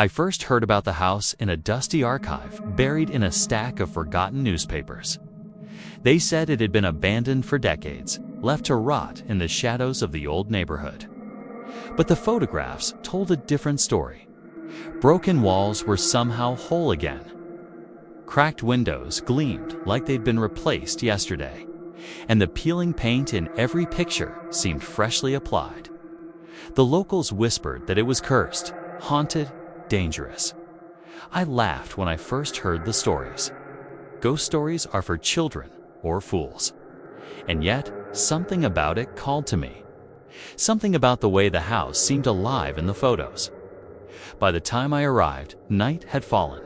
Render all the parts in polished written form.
I first heard about the house in a dusty archive buried in a stack of forgotten newspapers. They said it had been abandoned for decades, left to rot in the shadows of the old neighborhood. But the photographs told a different story. Broken walls were somehow whole again. Cracked windows gleamed like they'd been replaced yesterday, and the peeling paint in every picture seemed freshly applied. The locals whispered that it was cursed, haunted, dangerous. I laughed when I first heard the stories. Ghost stories are for children or fools. And yet, something about it called to me. Something about the way the house seemed alive in the photos. By the time I arrived, night had fallen,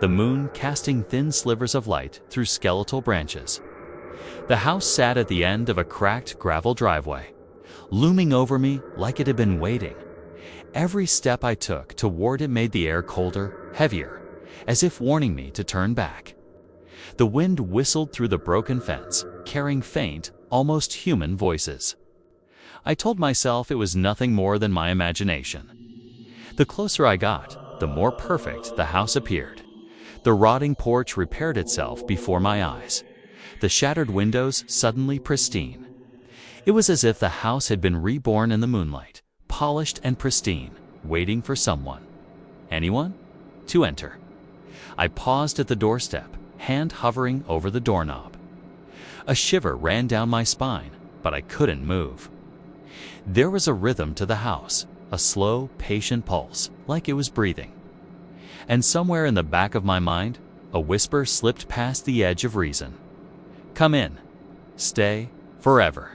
the moon casting thin slivers of light through skeletal branches. The house sat at the end of a cracked gravel driveway, looming over me like it had been waiting. Every step I took toward it made the air colder, heavier, as if warning me to turn back. The wind whistled through the broken fence, carrying faint, almost human voices. I told myself it was nothing more than my imagination. The closer I got, the more perfect the house appeared. The rotting porch repaired itself before my eyes, the shattered windows suddenly pristine. It was as if the house had been reborn in the moonlight, polished and pristine, waiting for someone, anyone, to enter. I paused at the doorstep, hand hovering over the doorknob. A shiver ran down my spine, but I couldn't move. There was a rhythm to the house, a slow, patient pulse, like it was breathing. And somewhere in the back of my mind, a whisper slipped past the edge of reason. Come in. Stay forever.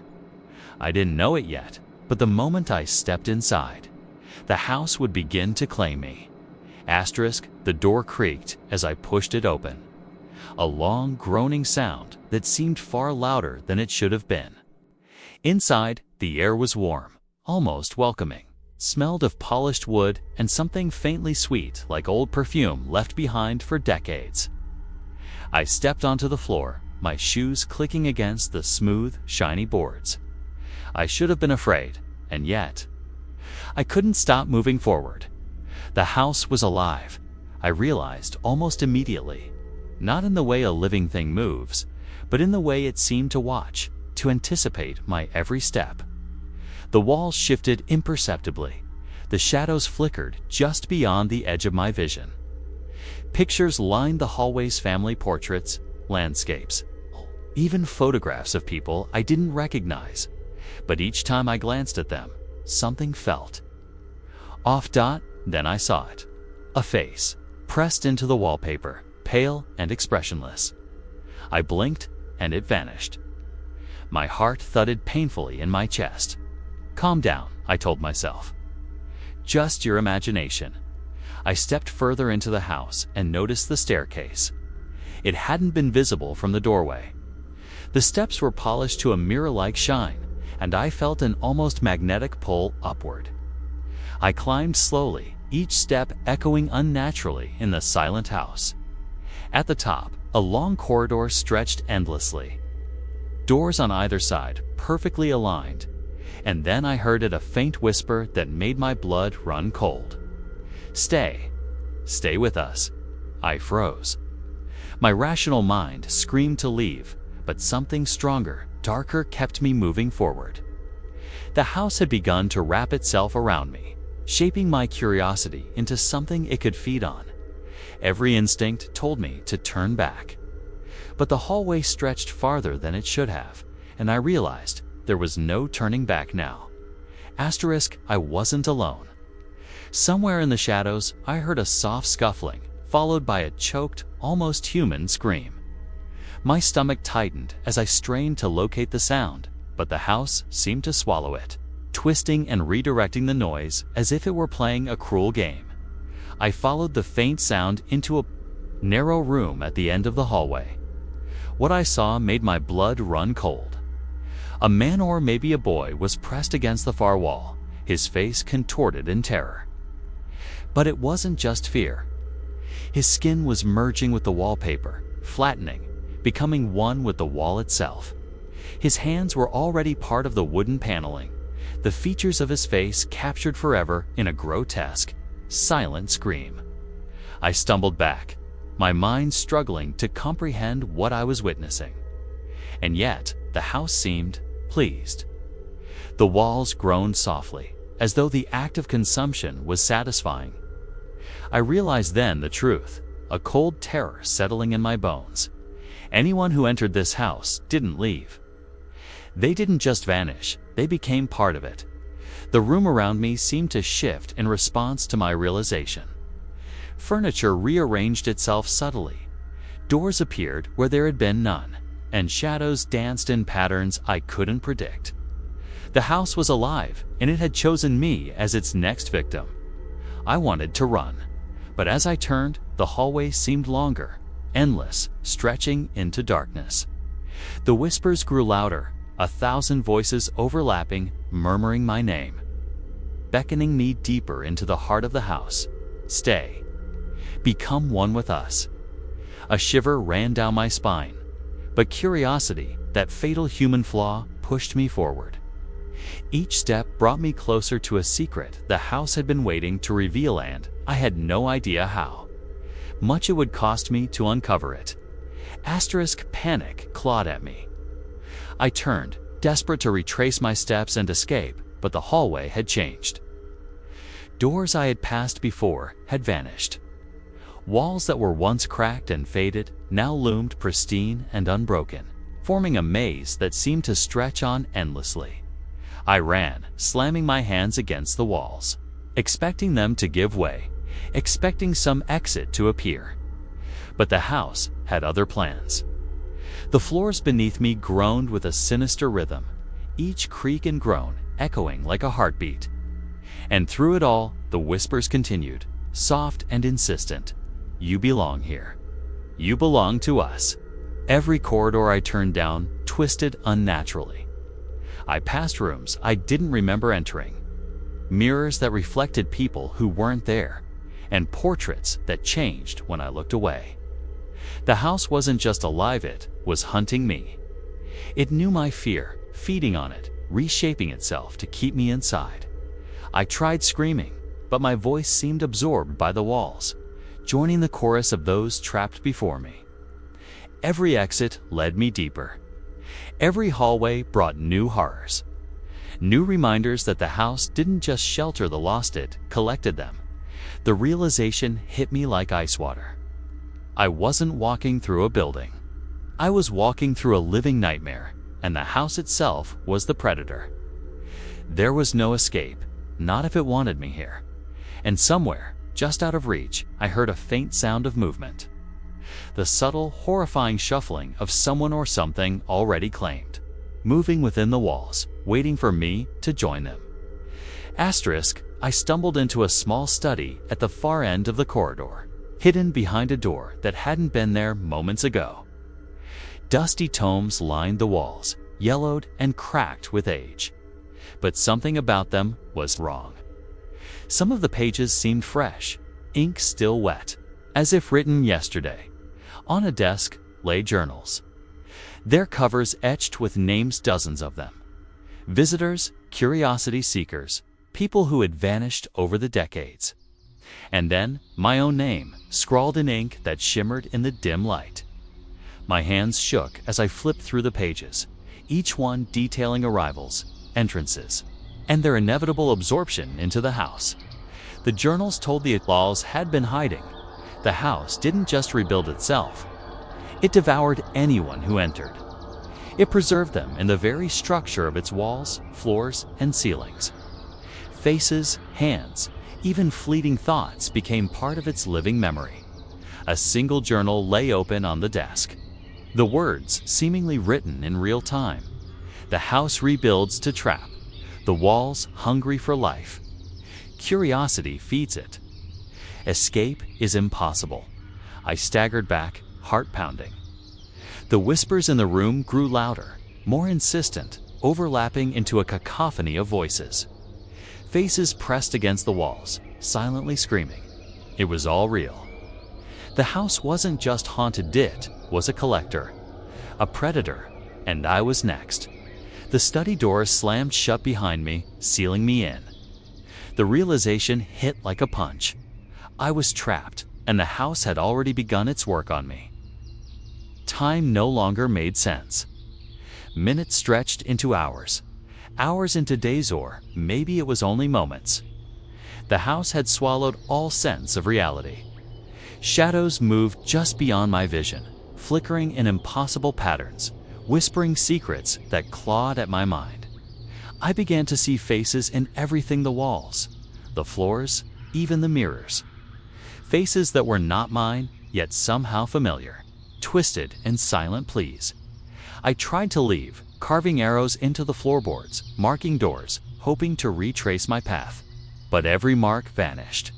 I didn't know it yet, but the moment I stepped inside, the house would begin to claim me. Asterisk, the door creaked as I pushed it open. A long, groaning sound that seemed far louder than it should have been. Inside, the air was warm, almost welcoming. Smelled of polished wood and something faintly sweet like old perfume left behind for decades. I stepped onto the floor, my shoes clicking against the smooth, shiny boards. I should have been afraid, and yet I couldn't stop moving forward. The house was alive, I realized almost immediately. Not in the way a living thing moves, but in the way it seemed to watch, to anticipate my every step. The walls shifted imperceptibly. The shadows flickered just beyond the edge of my vision. Pictures lined the hallway's family portraits, landscapes, even photographs of people I didn't recognize. But each time I glanced at them, something felt off. Then I saw it. A face, pressed into the wallpaper, pale and expressionless. I blinked, and it vanished. My heart thudded painfully in my chest. Calm down, I told myself. Just your imagination. I stepped further into the house and noticed the staircase. It hadn't been visible from the doorway. The steps were polished to a mirror-like shine, and I felt an almost magnetic pull upward. I climbed slowly, each step echoing unnaturally in the silent house. At the top, a long corridor stretched endlessly. Doors on either side, perfectly aligned. And then I heard a faint whisper that made my blood run cold. Stay. Stay with us. I froze. My rational mind screamed to leave, but something stronger, darker kept me moving forward. The house had begun to wrap itself around me, shaping my curiosity into something it could feed on. Every instinct told me to turn back. But the hallway stretched farther than it should have, and I realized there was no turning back now. Asterisk, I wasn't alone. Somewhere in the shadows, I heard a soft scuffling, followed by a choked, almost human scream. My stomach tightened as I strained to locate the sound, but the house seemed to swallow it, twisting and redirecting the noise as if it were playing a cruel game. I followed the faint sound into a narrow room at the end of the hallway. What I saw made my blood run cold. A man, or maybe a boy, was pressed against the far wall, his face contorted in terror. But it wasn't just fear. His skin was merging with the wallpaper, flattening, becoming one with the wall itself. His hands were already part of the wooden paneling, the features of his face captured forever in a grotesque, silent scream. I stumbled back, my mind struggling to comprehend what I was witnessing. And yet, the house seemed pleased. The walls groaned softly, as though the act of consumption was satisfying. I realized then the truth, a cold terror settling in my bones. Anyone who entered this house didn't leave. They didn't just vanish, they became part of it. The room around me seemed to shift in response to my realization. Furniture rearranged itself subtly. Doors appeared where there had been none, and shadows danced in patterns I couldn't predict. The house was alive, and it had chosen me as its next victim. I wanted to run, but as I turned, the hallway seemed longer, endless, stretching into darkness. The whispers grew louder, 1,000 voices overlapping, murmuring my name, beckoning me deeper into the heart of the house. Stay. Become one with us. A shiver ran down my spine, but curiosity, that fatal human flaw, pushed me forward. Each step brought me closer to a secret the house had been waiting to reveal, and I had no idea how much it would cost me to uncover it. Panic clawed at me. I turned, desperate to retrace my steps and escape, but the hallway had changed. Doors I had passed before had vanished. Walls that were once cracked and faded now loomed pristine and unbroken, forming a maze that seemed to stretch on endlessly. I ran, slamming my hands against the walls, expecting them to give way, expecting some exit to appear. But the house had other plans. The floors beneath me groaned with a sinister rhythm, each creak and groan echoing like a heartbeat. And through it all, the whispers continued, soft and insistent. You belong here. You belong to us. Every corridor I turned down twisted unnaturally. I passed rooms I didn't remember entering, mirrors that reflected people who weren't there, and portraits that changed when I looked away. The house wasn't just alive, it was hunting me. It knew my fear, feeding on it, reshaping itself to keep me inside. I tried screaming, but my voice seemed absorbed by the walls, joining the chorus of those trapped before me. Every exit led me deeper. Every hallway brought new horrors, new reminders that the house didn't just shelter the lost, it collected them. The realization hit me like ice water. I wasn't walking through a building. I was walking through a living nightmare, and the house itself was the predator. There was no escape, not if it wanted me here. And somewhere, just out of reach, I heard a faint sound of movement. The subtle, horrifying shuffling of someone or something already claimed, moving within the walls, waiting for me to join them. I stumbled into a small study at the far end of the corridor, hidden behind a door that hadn't been there moments ago. Dusty tomes lined the walls, yellowed and cracked with age. But something about them was wrong. Some of the pages seemed fresh, ink still wet, as if written yesterday. On a desk lay journals, their covers etched with names, dozens of them. Visitors, curiosity seekers, people who had vanished over the decades. And then my own name, scrawled in ink that shimmered in the dim light. My hands shook as I flipped through the pages, each one detailing arrivals, entrances, and their inevitable absorption into the house. The journals told the outlaws had been hiding. The house didn't just rebuild itself. It devoured anyone who entered. It preserved them in the very structure of its walls, floors, and ceilings. Faces, hands, even fleeting thoughts became part of its living memory. A single journal lay open on the desk. The words seemingly written in real time. The house rebuilds to trap. The walls hungry for life. Curiosity feeds it. Escape is impossible. I staggered back, heart pounding. The whispers in the room grew louder, more insistent, overlapping into a cacophony of voices. Faces pressed against the walls, silently screaming. It was all real. The house wasn't just haunted, it was a collector, a predator, and I was next. The study doors slammed shut behind me, sealing me in. The realization hit like a punch. I was trapped, and the house had already begun its work on me. Time no longer made sense. Minutes stretched into hours, hours into days, or maybe it was only moments. The house had swallowed all sense of reality. Shadows moved just beyond my vision, flickering in impossible patterns, whispering secrets that clawed at my mind. I began to see faces in everything: the walls, the floors, even the mirrors. Faces that were not mine, yet somehow familiar, twisted in silent pleas. I tried to leave, carving arrows into the floorboards, marking doors, hoping to retrace my path. But every mark vanished.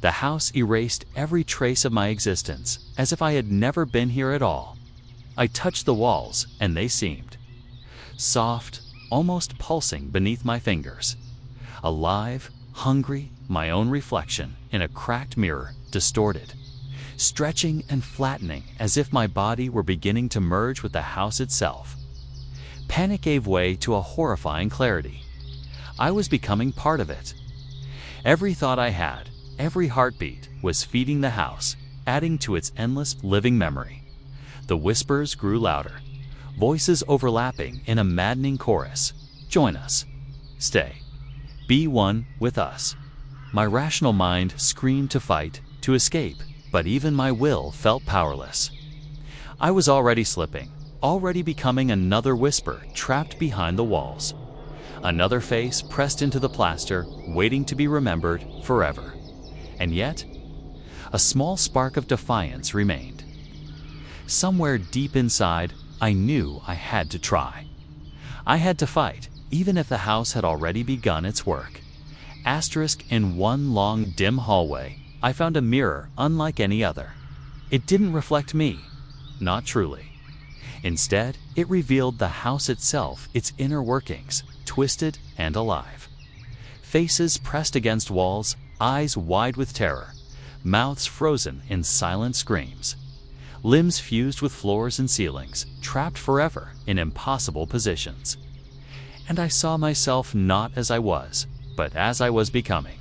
The house erased every trace of my existence, as if I had never been here at all. I touched the walls, and they seemed soft, almost pulsing beneath my fingers. Alive, hungry, my own reflection in a cracked mirror, distorted, stretching and flattening as if my body were beginning to merge with the house itself. Panic gave way to a horrifying clarity. I was becoming part of it. Every thought I had, every heartbeat, was feeding the house, adding to its endless living memory. The whispers grew louder, voices overlapping in a maddening chorus. Join us. Stay. Be one with us. My rational mind screamed to fight, to escape, but even my will felt powerless. I was already slipping, already becoming another whisper trapped behind the walls. Another face pressed into the plaster, waiting to be remembered forever. And yet, a small spark of defiance remained. Somewhere deep inside, I knew I had to try. I had to fight, even if the house had already begun its work. Asterisk, in one long, dim hallway, I found a mirror unlike any other. It didn't reflect me, not truly. Instead, it revealed the house itself, its inner workings, twisted and alive. Faces pressed against walls, eyes wide with terror, mouths frozen in silent screams. Limbs fused with floors and ceilings, trapped forever in impossible positions. And I saw myself not as I was, but as I was becoming.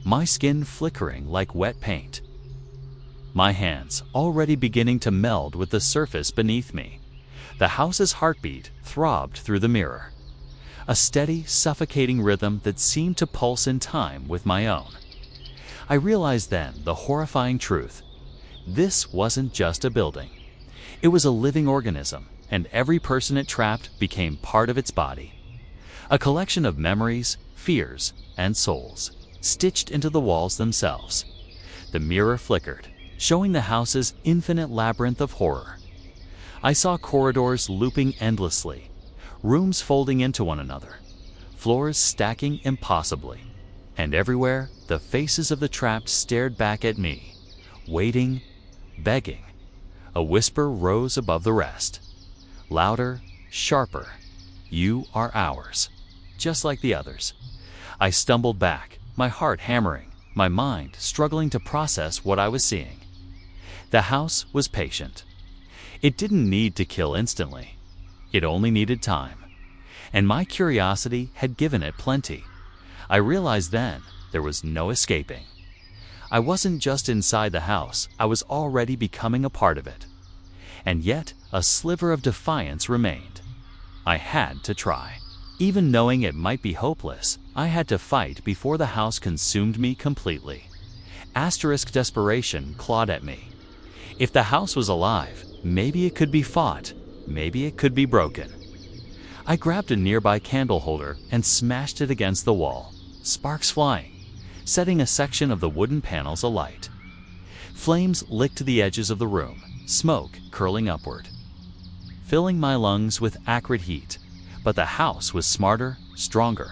My skin flickering like wet paint. My hands already beginning to meld with the surface beneath me. The house's heartbeat throbbed through the mirror. A steady, suffocating rhythm that seemed to pulse in time with my own. I realized then the horrifying truth. This wasn't just a building. It was a living organism, and every person it trapped became part of its body. A collection of memories, fears, and souls, stitched into the walls themselves. The mirror flickered, showing the house's infinite labyrinth of horror. I saw corridors looping endlessly, rooms folding into one another, floors stacking impossibly, and everywhere the faces of the trapped stared back at me, waiting, begging. A whisper rose above the rest. Louder, sharper. You are ours, just like the others. I stumbled back, my heart hammering, my mind struggling to process what I was seeing. The house was patient. It didn't need to kill instantly. It only needed time. And my curiosity had given it plenty. I realized then there was no escaping. I wasn't just inside the house, I was already becoming a part of it. And yet, a sliver of defiance remained. I had to try. Even knowing it might be hopeless, I had to fight before the house consumed me completely. Asterisk desperation clawed at me. If the house was alive, maybe it could be fought, maybe it could be broken. I grabbed a nearby candle holder and smashed it against the wall, sparks flying, setting a section of the wooden panels alight. Flames licked the edges of the room, smoke curling upward, filling my lungs with acrid heat, but the house was smarter, stronger.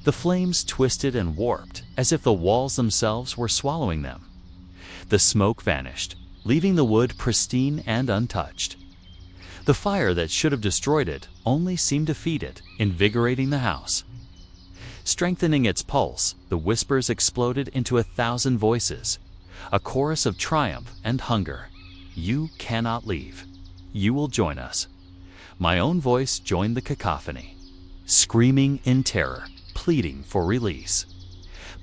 The flames twisted and warped as if the walls themselves were swallowing them. The smoke vanished, leaving the wood pristine and untouched. The fire that should have destroyed it only seemed to feed it, invigorating the house. Strengthening its pulse, the whispers exploded into 1,000 voices, a chorus of triumph and hunger. You cannot leave. You will join us. My own voice joined the cacophony, screaming in terror, pleading for release.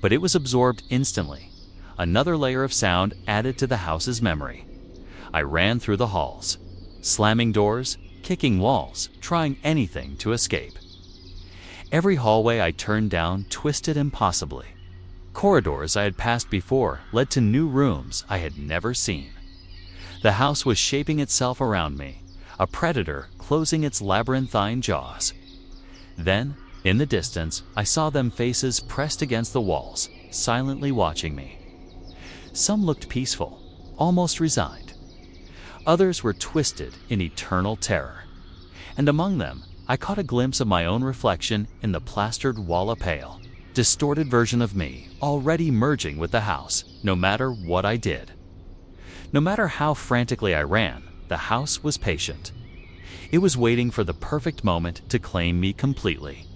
But it was absorbed instantly. Another layer of sound added to the house's memory. I ran through the halls, slamming doors, kicking walls, trying anything to escape. Every hallway I turned down twisted impossibly. Corridors I had passed before led to new rooms I had never seen. The house was shaping itself around me, a predator closing its labyrinthine jaws. Then, in the distance, I saw them faces pressed against the walls, silently watching me. Some looked peaceful, almost resigned. Others were twisted in eternal terror. And among them, I caught a glimpse of my own reflection in the plastered wall of pale, distorted version of me already merging with the house, no matter what I did. No matter how frantically I ran, the house was patient. It was waiting for the perfect moment to claim me completely.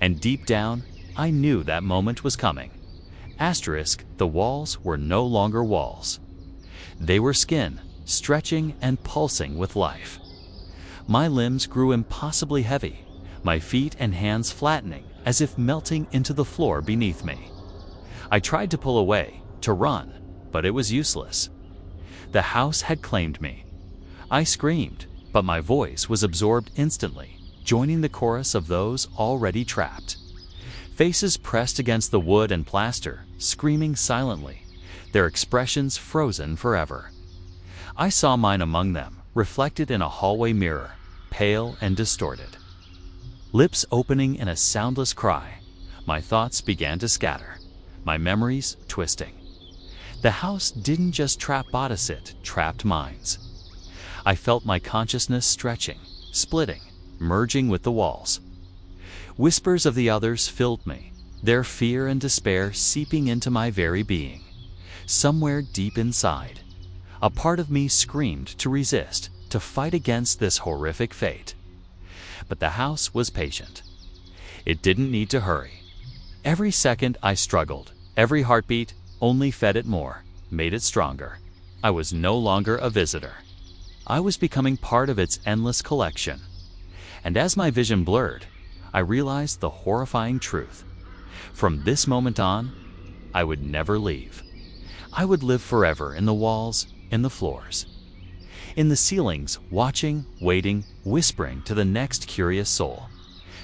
And deep down, I knew that moment was coming. Asterisk, the walls were no longer walls. They were skin, stretching and pulsing with life. My limbs grew impossibly heavy, my feet and hands flattening as if melting into the floor beneath me. I tried to pull away, to run, but it was useless. The house had claimed me. I screamed, but my voice was absorbed instantly, joining the chorus of those already trapped. Faces pressed against the wood and plaster, screaming silently, their expressions frozen forever. I saw mine among them, reflected in a hallway mirror, pale and distorted. Lips opening in a soundless cry, my thoughts began to scatter, my memories twisting. The house didn't just trap bodies, it trapped minds. I felt my consciousness stretching, splitting, merging with the walls. Whispers of the others filled me, their fear and despair seeping into my very being. Somewhere deep inside, a part of me screamed to resist, to fight against this horrific fate. But the house was patient. It didn't need to hurry. Every second I struggled, every heartbeat only fed it more, made it stronger. I was no longer a visitor. I was becoming part of its endless collection. And as my vision blurred, I realized the horrifying truth. From this moment on, I would never leave. I would live forever in the walls, in the floors, in the ceilings, watching, waiting, whispering to the next curious soul.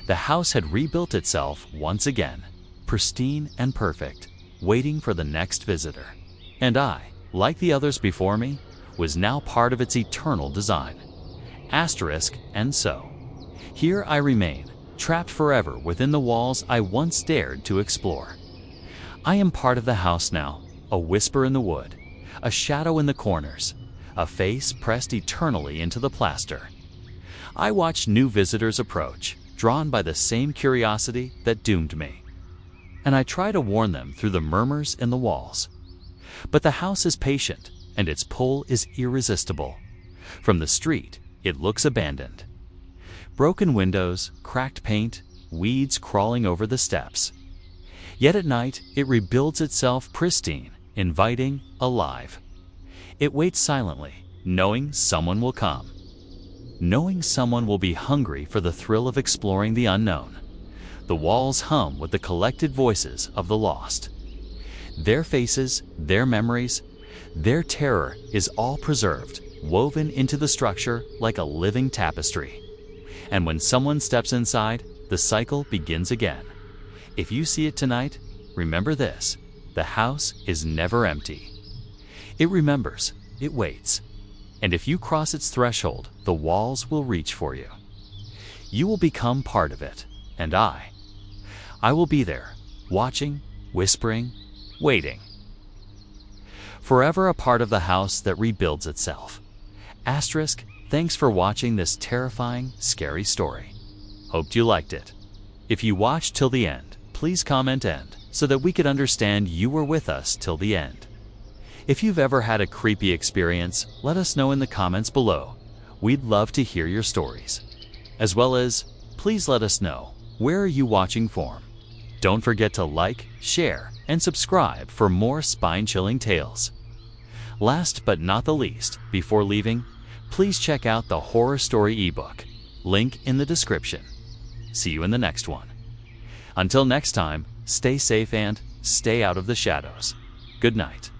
The house had rebuilt itself once again, pristine and perfect, waiting for the next visitor. And I, like the others before me, was now part of its eternal design. Asterisk, and so. Here I remain, trapped forever within the walls I once dared to explore. I am part of the house now, a whisper in the wood, a shadow in the corners, a face pressed eternally into the plaster. I watch new visitors approach, drawn by the same curiosity that doomed me. And I try to warn them through the murmurs in the walls. But the house is patient, and its pull is irresistible. From the street, it looks abandoned. Broken windows, cracked paint, weeds crawling over the steps. Yet at night, it rebuilds itself pristine, inviting, alive. It waits silently, knowing someone will come. Knowing someone will be hungry for the thrill of exploring the unknown. The walls hum with the collected voices of the lost. Their faces, their memories, their terror is all preserved, woven into the structure like a living tapestry. And when someone steps inside, the cycle begins again. If you see it tonight, remember this: the house is never empty. It remembers, it waits. And if you cross its threshold, the walls will reach for you. You will become part of it, and I will be there, watching, whispering, waiting. Forever a part of the house that rebuilds itself. Asterisk, thanks for watching this terrifying, scary story. Hoped you liked it. If you watched till the end, please comment "end" so that we could understand you were with us till the end. If you've ever had a creepy experience, let us know in the comments below. We'd love to hear your stories. As well as, please let us know, where are you watching from? Don't forget to like, share, and subscribe for more spine-chilling tales. Last but not the least, before leaving, please check out the horror story ebook, link in the description. See you in the next one. Until next time, stay safe and stay out of the shadows. Good night.